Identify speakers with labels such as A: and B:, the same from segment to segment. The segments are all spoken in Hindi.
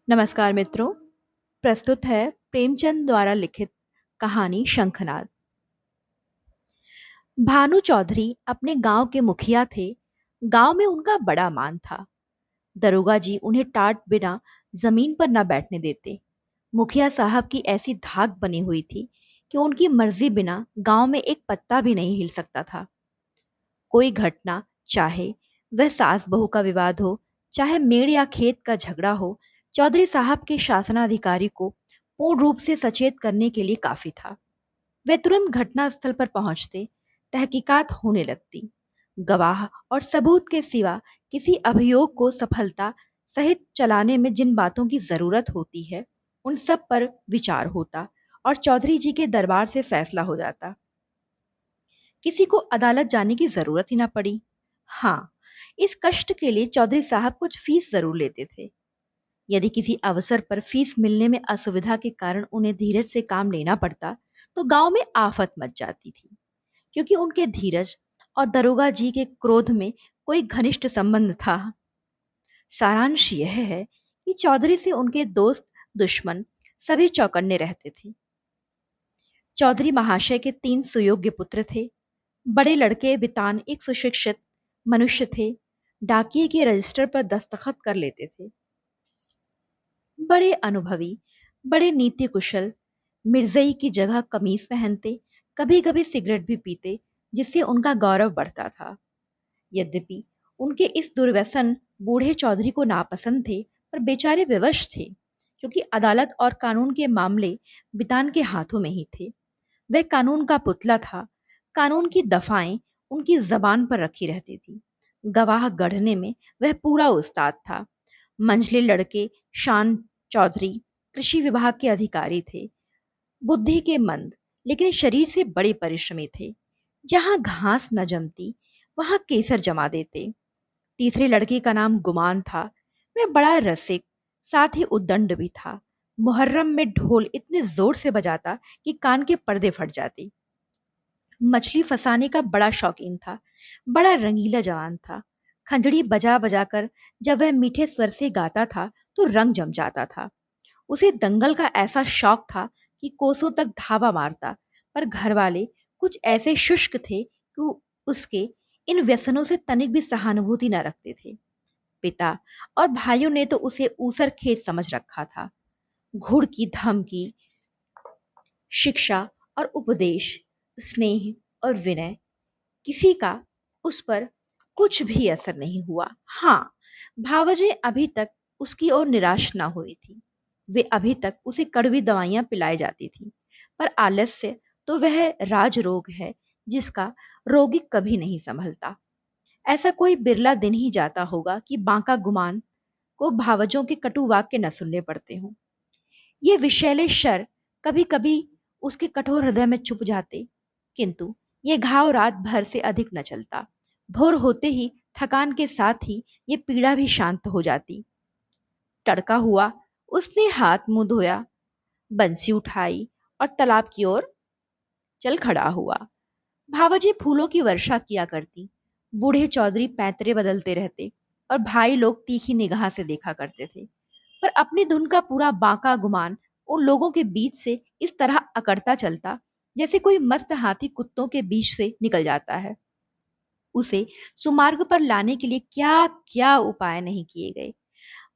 A: नमस्कार मित्रों। प्रस्तुत है प्रेमचंद द्वारा लिखित कहानी शंखनाद। भानु चौधरी अपने गांव के मुखिया थे। गांव में उनका बड़ा मान था। दरोगा जी उन्हें टाट बिना जमीन पर न बैठने देते। मुखिया साहब की ऐसी धाक बनी हुई थी कि उनकी मर्जी बिना गांव में एक पत्ता भी नहीं हिल सकता था। कोई घटना, चाहे वह सास बहू का विवाद हो, चाहे मेड़ या खेत का झगड़ा हो, चौधरी साहब के शासनाधिकारी को पूर्ण रूप से सचेत करने के लिए काफी था। वे तुरंत घटना स्थल पर पहुंचते, तहकीकात होने लगती। गवाह और सबूत के सिवा किसी अभियोग को सफलता सहित चलाने में जिन बातों की जरूरत होती है, उन सब पर विचार होता और चौधरी जी के दरबार से फैसला हो जाता। किसी को अदालत जाने की जरूरत ही ना पड़ी। हाँ, इस कष्ट के लिए चौधरी साहब कुछ फीस जरूर लेते थे। यदि किसी अवसर पर फीस मिलने में असुविधा के कारण उन्हें धीरज से काम लेना पड़ता, तो गांव में आफत मच जाती थी, क्योंकि उनके धीरज और दरोगा जी के क्रोध में कोई घनिष्ठ संबंध था। सारांश यह है कि चौधरी से उनके दोस्त दुश्मन सभी चौकन्ने रहते थे। चौधरी महाशय के 3 सुयोग्य पुत्र थे। बड़े लड़के वितान एक सुशिक्षित मनुष्य थे। डाकिये के रजिस्टर पर दस्तखत कर लेते थे। बड़े अनुभवी, बड़े नीति कुशल, मिर्जई की जगह कमीज पहनते, कभी कभी सिगरेट भी पीते, जिससे उनका गौरव बढ़ता था। यद्यपि उनके इस दुर्व्यसन बूढ़े चौधरी को नापसंद थे, पर बेचारे विवश थे, क्योंकि अदालत और कानून के मामले बितान के हाथों में ही थे। वह कानून का पुतला था। कानून की दफाएं उनकी जबान पर रखी रहती थी। गवाह गढ़ने में वह पूरा उस्ताद था। मंझले लड़के शान चौधरी कृषि विभाग के अधिकारी थे। बुद्धि के मंद, लेकिन शरीर से बड़े परिश्रमी थे। जहां घास न जमती, वहां केसर जमा देते। तीसरे लड़के का नाम गुमान था। वह बड़ा रसिक, साथ ही उद्दंड भी था। मुहर्रम में ढोल इतने जोर से बजाता कि कान के पर्दे फट जाते। मछली फंसाने का बड़ा शौकीन था। बड़ा रंगीला जवान था। खंजड़ी बजा बजा कर जब वह मीठे स्वर से गाता था, तो रंग जम जाता था। उसे दंगल का ऐसा शौक था कि कोसों तक धावा मारता, पर घर वाले कुछ ऐसे शुष्क थे कि उसके इन व्यसनों से तनिक भी सहानुभूति न रखते थे। पिता और भाइयों ने तो उसे ऊसर खेत समझ रखा था। घुड़ की धमकी, शिक्षा और उपदेश, स्नेह और विनय, किसी का उस पर कुछ भी असर नहीं हुआ। हाँ, भावजे अभी तक उसकी ओर निराश ना हुई थी। वे अभी तक उसे कड़वी दवाइयां पिलाई जाती थी, पर आलस्य तो वह राज रोग है जिसका रोगी कभी नहीं संभलता। ऐसा कोई बिरला दिन ही जाता होगा कि बांका गुमान को भावजों के कटु वाक्य न सुनने पड़ते हों। ये विषैले शर कभी कभी उसके कठोर हृदय में चुप जाते, किंतु ये घाव रात भर से अधिक न चलता। भोर होते ही थकान के साथ ही ये पीड़ा भी शांत हो जाती। तड़का हुआ, उसने हाथ मुंह धोया, बंसी उठाई और तालाब की ओर चल खड़ा हुआ। भावजी फूलों की वर्षा किया करती। बूढ़े चौधरी पैंतरे बदलते रहते और भाई लोग तीखी निगाह से देखा करते थे। पर अपनी धुन का पूरा बांका गुमान उन लोगों के बीच से इस तरह अकड़ता चलता, जैसे कोई मस्त हाथी कुत्तों के बीच से निकल जाता है। उसे सुमार्ग पर लाने के लिए क्या क्या उपाय नहीं किए गए।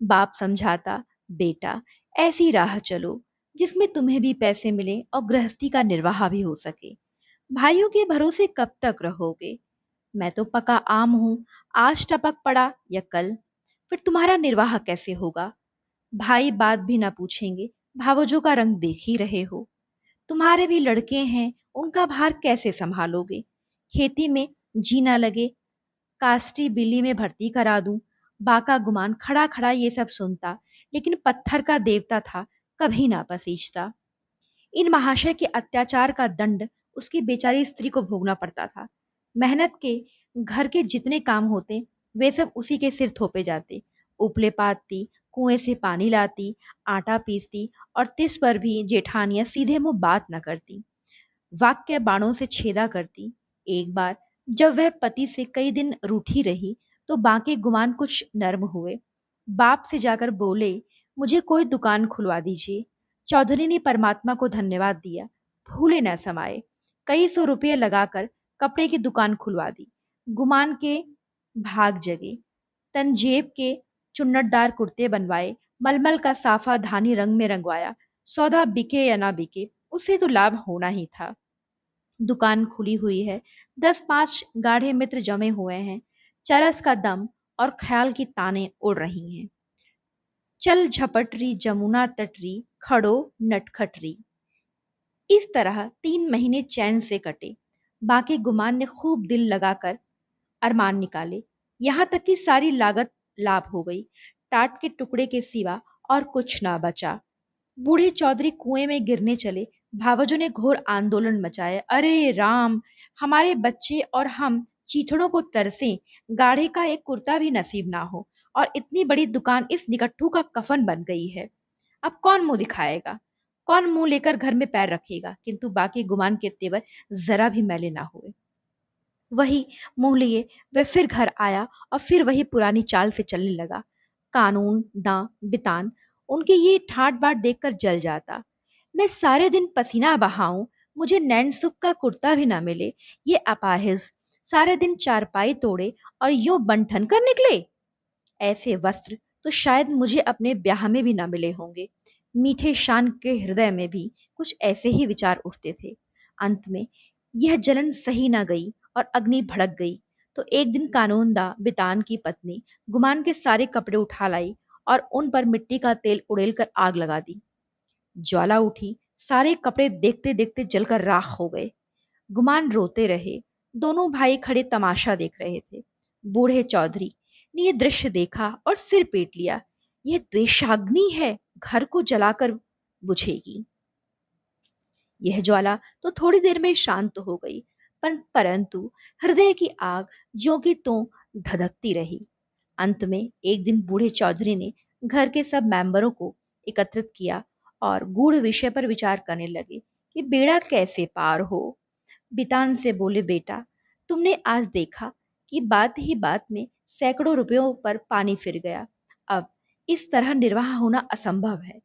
A: बाप समझाता, बेटा ऐसी राह चलो जिसमें तुम्हें भी पैसे मिले और गृहस्थी का निर्वाह भी हो सके। भाइयों के भरोसे कब तक रहोगे? मैं तो पका आम हूं। आज टपक पड़ा या कल, फिर तुम्हारा निर्वाह कैसे होगा? भाई बात भी ना पूछेंगे। भावजों का रंग देख ही रहे हो। तुम्हारे भी लड़के हैं, उनका भार कैसे संभालोगे? खेती में जी ना लगे, कास्टी बिल्ली में भर्ती करा दूं। बाका गुमान खड़ा खड़ा ये सब सुनता, लेकिन पत्थर का देवता था, कभी ना पसीजता। इन महाशय के अत्याचार का दंड उसकी बेचारी स्त्री को भोगना पड़ता था। मेहनत के घर के जितने काम होते, वे सब उसी के सिर थोपे जाते। उपले पातती, कुएं से पानी लाती, आटा पीसती, और तिस पर भी जेठानियां सीधे मुंह बात न करती, वाक्य बाणों से छेदा करती। एक बार जब वह पति से कई दिन रूठी रही, तो बाकी गुमान कुछ नर्म हुए। बाप से जाकर बोले, मुझे कोई दुकान खुलवा दीजिए। चौधरी ने परमात्मा को धन्यवाद दिया। भूले न समाये। कई सौ रुपये लगाकर कपड़े की दुकान खुलवा दी। गुमान के भाग जगे। तंजेब के चुन्नटदार कुर्ते बनवाए। मलमल का साफा धानी रंग में रंगवाया। सौदा बिके या ना बिके, उसे तो लाभ होना ही था। दुकान खुली हुई है। 10-5 गाढ़े मित्र जमे हुए हैं। चरस का दम और ख्याल की ताने उड़ रही हैं। चल झपटरी जमुना तटरी, खड़ो नटखटरी। इस तरह 3 महीने चैन से कटे। बाकी गुमान ने खूब दिल लगाकर अरमान निकाले। यहां तक कि सारी लागत लाभ हो गई। टाट के टुकड़े के सिवा और कुछ ना बचा। बूढ़े चौधरी कुएं में गिरने चले। भावजों ने घोर आंदोलन मचाया। अरे राम, हमारे बच्चे और हम चीथड़ों को तरसे, गाढ़े का एक कुर्ता भी नसीब ना हो, और इतनी बड़ी दुकान इस निकट्ठू का कफन बन गई है। अब कौन मुंह दिखाएगा, कौन मुंह लेकर घर में पैर रखेगा। किंतु बाकी गुमान के तेवर जरा भी मैले ना हुए। वही मुंह लिए वह फिर घर आया और फिर वही पुरानी चाल से चलने लगा। कानून ना बितान उनकी ये ठाट बाट देखकर जल जाता। मैं सारे दिन पसीना बहाऊं, मुझे नैन सुख का कुर्ता भी ना मिले। ये अपाहिज सारे दिन चारपाई तोड़े और यूं बंठन कर निकले। ऐसे वस्त्र तो शायद मुझे अपने ब्याह में भी ना मिले होंगे। मीठे शान के हृदय में भी कुछ ऐसे ही विचार उठते थे। अंत में यह जलन सही ना गई और अग्नि भड़क गई। तो एक दिन कानूनदा बितान की पत्नी गुमान के सारे कपड़े उठा लाई और उन पर मिट्टी का तेल उड़ेल कर आग लगा दी। ज्वाला उठी। सारे कपड़े देखते देखते जलकर राख हो गए। गुमान रोते रहे। दोनों भाई खड़े तमाशा देख रहे थे। बूढ़े चौधरी ने यह दृश्य देखा और सिर पीट लिया। यह द्वेषाग्नि है, घर को जलाकर बुझेगी। यह ज्वाला तो थोड़ी देर में शांत हो गई, परंतु हृदय की आग ज्यों की त्यों धधकती रही। अंत में एक दिन बूढ़े चौधरी ने घर के सब मेंबरों को एकत्रित किया और गूढ़ विषय पर विचार करने लगे कि बेड़ा कैसे पार हो। बितान से बोले, बेटा, तुमने आज देखा कि बात ही बात में सैकड़ों रुपयों पर पानी फिर गया। अब इस तरह निर्वाह होना असंभव है।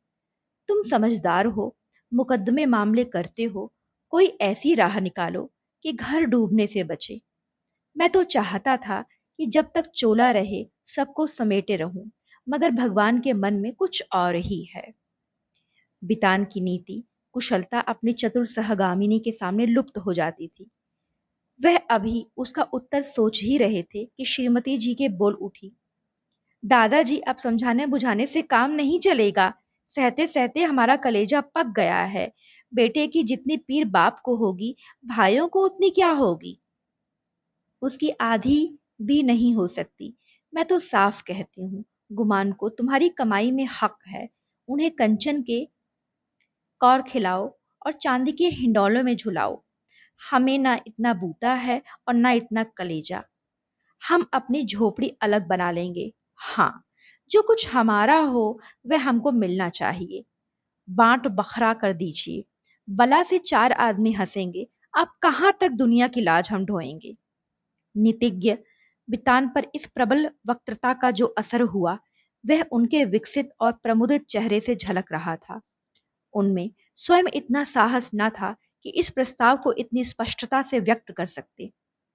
A: तुम समझदार हो, मुकदमे मामले करते हो, कोई ऐसी राह निकालो कि घर डूबने से बचे। मैं तो चाहता था कि जब तक चोला रहे सबको समेटे रहूं, मगर भगवान के मन में कुछ और ही है। बितान की नीति कुशलता अपनी चतुर सहगामिनी के सामने लुप्त हो जाती थी। वह अभी उसका उत्तर सोच ही रहे थे कि श्रीमती जी के बोल उठी। दादाजी, अब समझाने बुझाने से काम नहीं चलेगा। सहते सहते हमारा कलेजा पक गया है। बेटे की जितनी पीर बाप को होगी, भाइयों को उतनी क्या होगी। उसकी आधी भी नहीं हो सकती। मैं तो साफ कहती हूँ, गुमान को तुम्हारी कमाई में हक है। उन्हें कंचन के कौर खिलाओ और चांदी के हिंडोलों में झुलाओ। हमें ना इतना बूता है और ना इतना कलेजा। हम अपनी झोपड़ी अलग बना लेंगे। हाँ, जो कुछ हमारा हो वह हमको मिलना चाहिए। बांट बखरा कर दीजिए। बला से 4 आदमी हंसेंगे। अब कहां तक दुनिया की लाज हम ढोएंगे। नीतिज्ञ बितान पर इस प्रबल वक्तृता का जो असर हुआ, वह उनके विकसित और प्रमुदित चेहरे से झलक रहा था। उनमें स्वयं इतना साहस न था कि इस प्रस्ताव को इतनी स्पष्टता से व्यक्त कर सकते।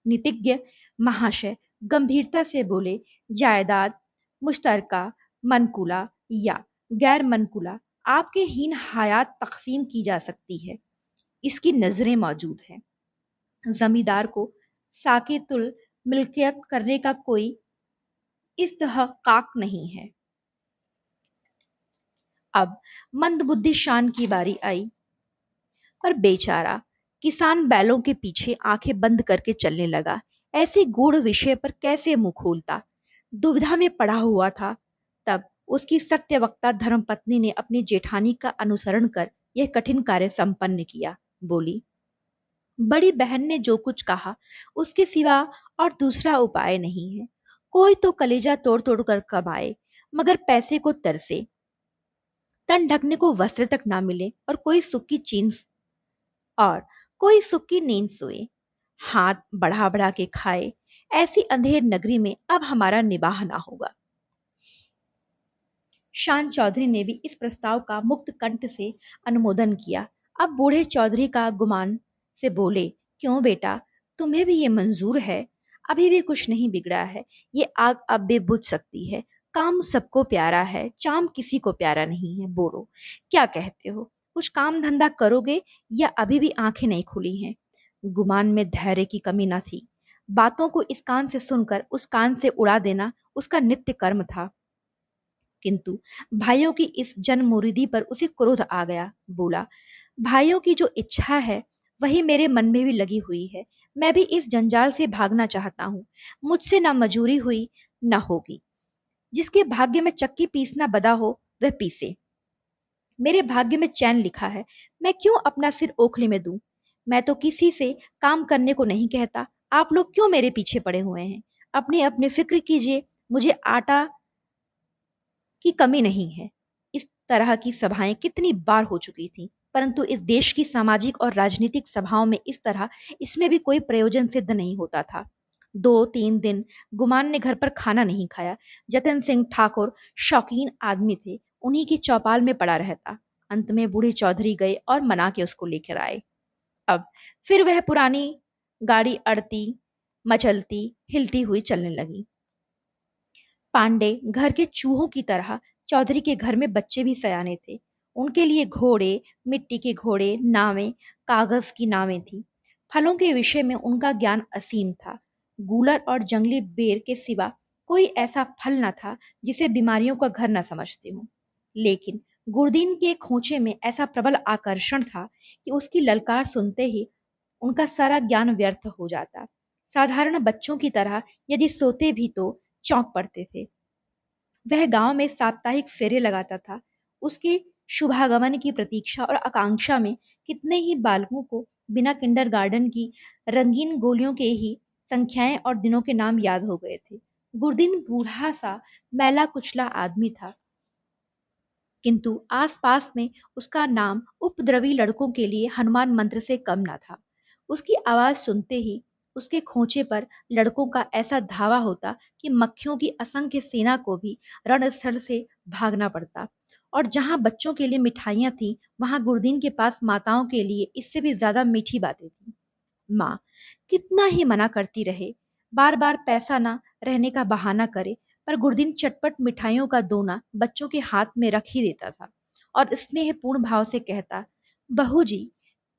A: नीतिज्ञ महाशय गंभीरता से बोले, जायदाद मुश्तरका, मनकुला या गैर मनकुला आपके हीन हयात तकसीम की जा सकती है। इसकी नजरें मौजूद हैं। जमींदार को साकेतुल मिल्कियत करने का कोई इस्तेहकाक नहीं है। अब मंदबुद्धि शान की बारी आई, पर बेचारा किसान बैलों के पीछे आंखें बंद करके चलने लगा। ऐसे गूढ़ विषय पर कैसे मुंह खोलता। दुविधा में पड़ा हुआ था। तब उसकी सत्यवक्ता धर्मपत्नी ने अपनी जेठानी का अनुसरण कर यह कठिन कार्य संपन्न किया। बोली, बड़ी बहन ने जो कुछ कहा उसके सिवा और दूसरा उपाय नहीं है। कोई तो कलेजा तोड़ तोड़ कर कमाए, मगर पैसे को तरसे। तन ढकने को वस्त्र तक ना मिले और कोई सुख की नींद सोए। हाथ बढ़ा बढ़ा के खाए। ऐसी अंधेर नगरी में अब हमारा निबाह ना होगा। शान चौधरी ने भी इस प्रस्ताव का मुक्त कंठ से अनुमोदन किया। अब बूढ़े चौधरी का गुमान से बोले, क्यों बेटा, तुम्हें भी ये मंजूर है? अभी भी कुछ नहीं बिगड़ा है, ये आग अब भी बुझ सकती है। काम सबको प्यारा है, चाम किसी को प्यारा नहीं है। बोलो, क्या कहते हो? कुछ काम धंधा करोगे या अभी भी आंखें नहीं खुली हैं? गुमान में धैर्य की कमी न थी। बातों को इस कान से सुनकर उस कान से उड़ा देना उसका नित्य कर्म था। किंतु भाइयों की इस जनमुरीदी पर उसे क्रोध आ गया। बोला, भाइयों की जो इच्छा है वही मेरे मन में भी लगी हुई है। मैं भी इस जंजाल से भागना चाहता हूँ। मुझसे ना मजूरी हुई ना होगी। जिसके भाग्य में चक्की पीसना बदा हो वह पीसे। मेरे भाग्य में चैन लिखा है, मैं क्यों अपना सिर ओखली में दूं? मैं तो किसी से काम करने को नहीं कहता। आप लोग क्यों मेरे पीछे पड़े हुए हैं? अपने अपने फिक्र कीजिए, मुझे आटा की कमी नहीं है। इस तरह की सभाएं कितनी बार हो चुकी थी, परंतु इस देश की सामाजिक और राजनीतिक सभाओं में इस तरह इसमें भी कोई प्रयोजन सिद्ध नहीं होता था। 2-3 दिन गुमान ने घर पर खाना नहीं खाया। जतन सिंह ठाकुर शौकीन आदमी थे, उन्हीं की चौपाल में पड़ा रहता। अंत में बूढ़े चौधरी गए और मना के उसको लेकर आए। अब फिर वह पुरानी गाड़ी अड़ती, मचलती, हिलती हुई चलने लगी। पांडे घर के चूहों की तरह चौधरी के घर में बच्चे भी सयाने थे। उनके लिए घोड़े, मिट्टी के घोड़े, नावें, कागज की नावें थी। फलों के विषय में उनका ज्ञान असीम था। गूलर और जंगली बेर के सिवा कोई ऐसा फल न था जिसे बीमारियों का घर न समझते हो। लेकिन गुरदीन के खोचे में ऐसा प्रबल आकर्षण था कि उसकी ललकार सुनते ही उनका सारा ज्ञान व्यर्थ हो जाता। साधारण बच्चों की तरह यदि सोते भी तो चौंक पड़ते थे। वह गांव में साप्ताहिक फेरे लगाता था। उसके शुभागमन की प्रतीक्षा और आकांक्षा में कितने ही बालकों को बिना किंडरगार्टन की रंगीन गोलियों के ही संख्याएं और दिनों के नाम याद हो गए थे। गुरदीन बूढ़ा सा मैला कुचला आदमी था, किंतु आसपास में उसका नाम उपद्रवी लड़कों के लिए हनुमान मंत्र से कम न था। उसकी आवाज सुनते ही उसके खोचे पर लड़कों का ऐसा धावा होता कि मक्खियों की असंख्य सेना को भी रणस्थल से भागना पड़ता। और जहां बच्चों के लिए मिठाइयां थी, वहां गुरदीन के पास माताओं के लिए इससे भी ज्यादा मीठी बातें थी। माँ कितना ही मना करती रहे, बार बार पैसा ना रहने का बहाना करे, पर गुरदीन चटपट मिठाइयों का दोना बच्चों के हाथ में रख ही देता था और स्नेहपूर्ण भाव से कहता, बहू जी,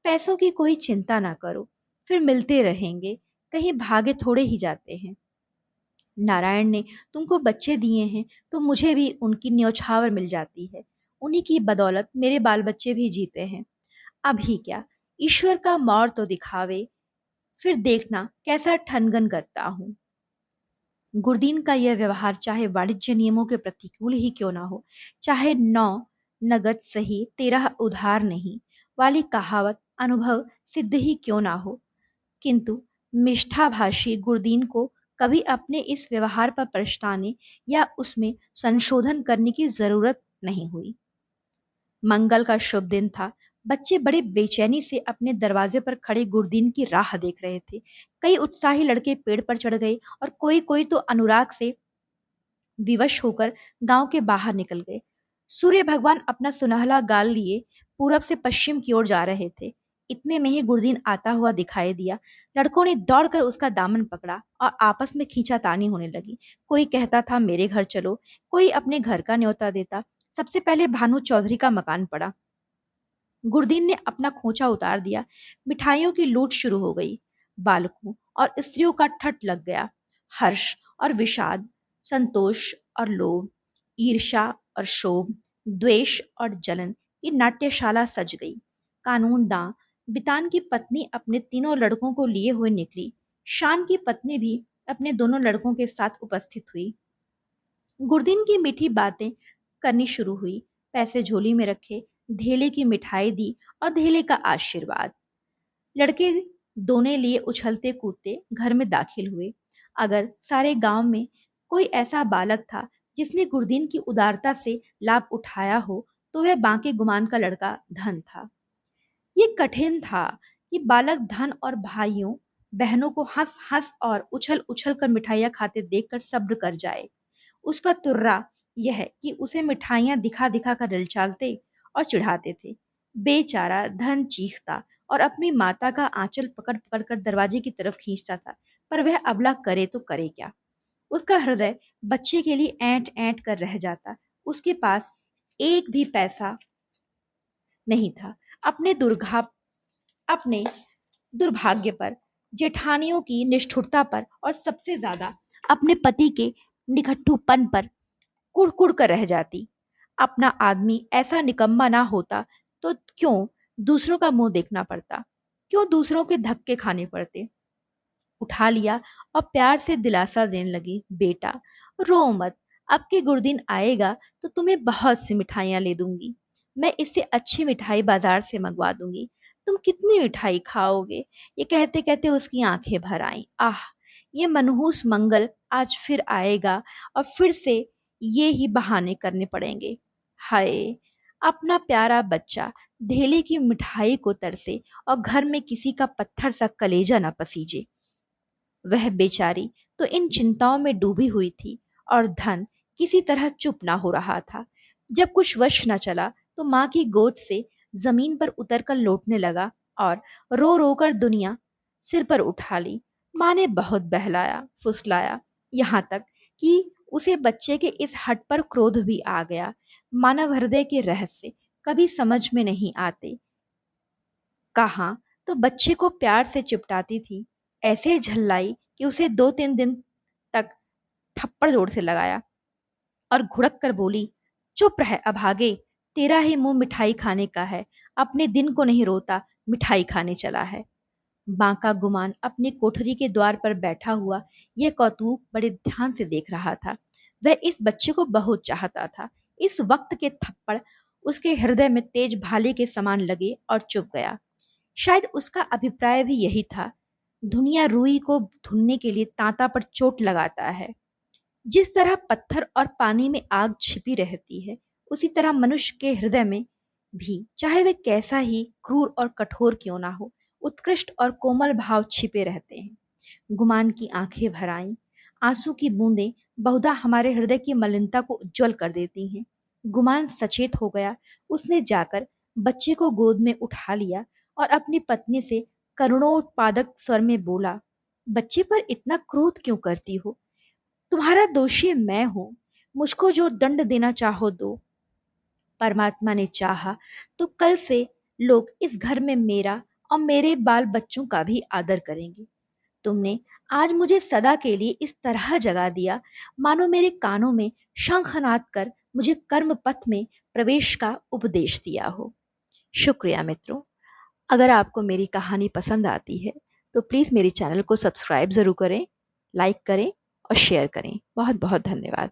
A: पैसों की कोई चिंता ना करो, फिर मिलते रहेंगे, कहीं भागे थोड़े ही जाते हैं। नारायण ने तुमको बच्चे दिए हैं तो मुझे भी उनकी न्योछावर मिल जाती है। उन्हीं की बदौलत मेरे बाल बच्चे भी जीते हैं। अभी क्या, ईश्वर का मौर तो दिखावे, फिर देखना कैसा ठनगन करता हूं। गुरदीन का यह व्यवहार चाहे वाणिज्य नियमों के प्रतिकूल ही क्यों ना हो, चाहे 9 नगद सही 13 उधार नहीं वाली कहावत अनुभव सिद्ध ही क्यों ना हो, किंतु मिष्ठाभाषी गुरदीन को कभी अपने इस व्यवहार पर पछताने या उसमें संशोधन करने की जरूरत नहीं हुई। मंगल का शुभ दिन था। बच्चे बड़े बेचैनी से अपने दरवाजे पर खड़े गुरदीन की राह देख रहे थे। कई उत्साही लड़के पेड़ पर चढ़ गए और कोई कोई तो अनुराग से विवश होकर गांव के बाहर निकल गए। सूर्य भगवान अपना सुनहला गाल लिए पूरब से पश्चिम की ओर जा रहे थे। इतने में ही गुरदीन आता हुआ दिखाई दिया। लड़कों ने दौड़कर उसका दामन पकड़ा और आपस में खींचातानी होने लगी। कोई कहता था मेरे घर चलो, कोई अपने घर का न्योता देता। सबसे पहले भानु चौधरी का मकान पड़ा। गुरदीन ने अपना खोचा उतार दिया। मिठाइयों की लूट शुरू हो गई। बालकों और स्त्रियों का ठट लग गया। हर्ष और विषाद, संतोष और लोभ, ईर्ष्या और शोभ, द्वेष और जलन, ये नाट्यशाला सज गई। कानून दां बितान की पत्नी अपने तीनों लड़कों को लिए हुए निकली। शान की पत्नी भी अपने दोनों लड़कों के साथ उपस्थित हुई। गुरदीन की मीठी बातें करनी शुरू हुई। पैसे झोली में रखे, धेले की मिठाई दी और धेले का आशीर्वाद। लड़के दोने लिए उछलते कूदते घर में दाखिल हुए। अगर सारे गांव में कोई ऐसा बालक था जिसने गुरदीन की उदारता से लाभ उठाया हो, तो वह बांके गुमान का लड़का धन था। ये कठिन था कि बालक धन और भाइयों बहनों को हंस हंस और उछल उछल कर मिठाइयां खाते देखकर सब्र कर जाए। उस पर तुर्रा यह कि उसे मिठाइयां दिखा दिखा कर ललचाते और चिढ़ाते थे। बेचारा धन चीखता और अपनी माता का आंचल पकड़ पकड़ कर दरवाजे की तरफ खींचता था, पर वह अबला करे तो करे क्या। उसका हृदय बच्चे के लिए ऐंठ ऐंठ कर रह जाता। उसके पास एक भी पैसा नहीं था। अपने दुर्भाग्य पर, जेठानियों की निष्ठुरता पर और सबसे ज्यादा अपने पति के निकट्ठूपन पर कुड़कुड़ कर रह जाती। अपना आदमी ऐसा निकम्मा ना होता तो क्यों दूसरों का मुंह देखना पड़ता, क्यों दूसरों के धक्के खाने पड़ते। उठा लिया और प्यार से दिलासा देने लगी, बेटा रो मत, अब के गुरुदिन आएगा तो तुम्हें बहुत सी मिठाइयां ले दूंगी। मैं इससे अच्छी मिठाई बाजार से मंगवा दूंगी। तुम कितनी मिठाई खाओगे। ये कहते कहते उसकी आंखें भर आईं। आह, ये मनहूस मंगल आज फिर आएगा और फिर से ये ही बहाने करने पड़ेंगे। हाय, अपना प्यारा बच्चा ढेले की मिठाई को तरसे और घर में किसी का पत्थर सा कलेजा न पसीजे। वह बेचारी तो इन चिंताओं में डूबी हुई थी और धन किसी तरह चुप ना हो रहा था। जब कुछ वश न चला तो माँ की गोद से जमीन पर उतरकर लौटने लगा और रो रो कर दुनिया सिर पर उठा ली। माँ ने बहुत बहलाया फुसलाया, यहाँ तक कि उसे बच्चे के इस हट पर क्रोध भी आ गया। मानव हृदय के रहस्य कभी समझ में नहीं आते। कहाँ तो बच्चे को प्यार से चिपटाती थी, ऐसे झल्लाई कि उसे 2-3 दिन तक थप्पड़ जोर से लगाया और घुड़क कर बोली, चुप रह अभागे, तेरा ही मुंह मिठाई खाने का है, अपने दिन को नहीं रोता, मिठाई खाने चला है। माँ का गुमान अपनी कोठरी के द्वार पर बैठा हुआ यह कौतूक बड़े ध्यान से देख रहा था। वह इस बच्चे को बहुत चाहता था। इस वक्त के थप्पड़ उसके हृदय में तेज भाले के समान लगे और चुप गया। शायद उसका अभिप्राय भी यही था। दुनिया रूई को धुनने के लिए तांता पर चोट लगाता है। जिस तरह पत्थर और पानी में आग छिपी रहती है, उसी तरह मनुष्य के हृदय में भी, चाहे वह कैसा ही क्रूर और कठोर क्यों ना हो, उत्कृष्ट और कोमल भाव छिपे रहते हैं। गुमान की आंखें भर आईं। आंसू की बूंदें बहुधा हमारे हृदय की मलिनता को उज्जवल कर देती हैं। गुमान सचेत हो गया। उसने जाकर बच्चे को गोद में उठा लिया और अपनी पत्नी से करुणोत्पादक स्वर में बोला, बच्चे पर इतना क्रोध क्यों करती हो। तुम्हारा दोषी मैं हूं। मुझको जो दंड देना चाहो दो। परमात्मा ने चाहा तो कल से लोग इस घर में मेरा और मेरे बाल बच्चों का भी आदर करेंगे। तुमने आज मुझे सदा के लिए इस तरह जगा दिया, मानो मेरे कानों में शंखनाद कर मुझे कर्म पथ में प्रवेश का उपदेश दिया हो। शुक्रिया मित्रों। अगर आपको मेरी कहानी पसंद आती है तो प्लीज़ मेरे चैनल को सब्सक्राइब ज़रूर करें, लाइक करें और शेयर करें। बहुत बहुत धन्यवाद।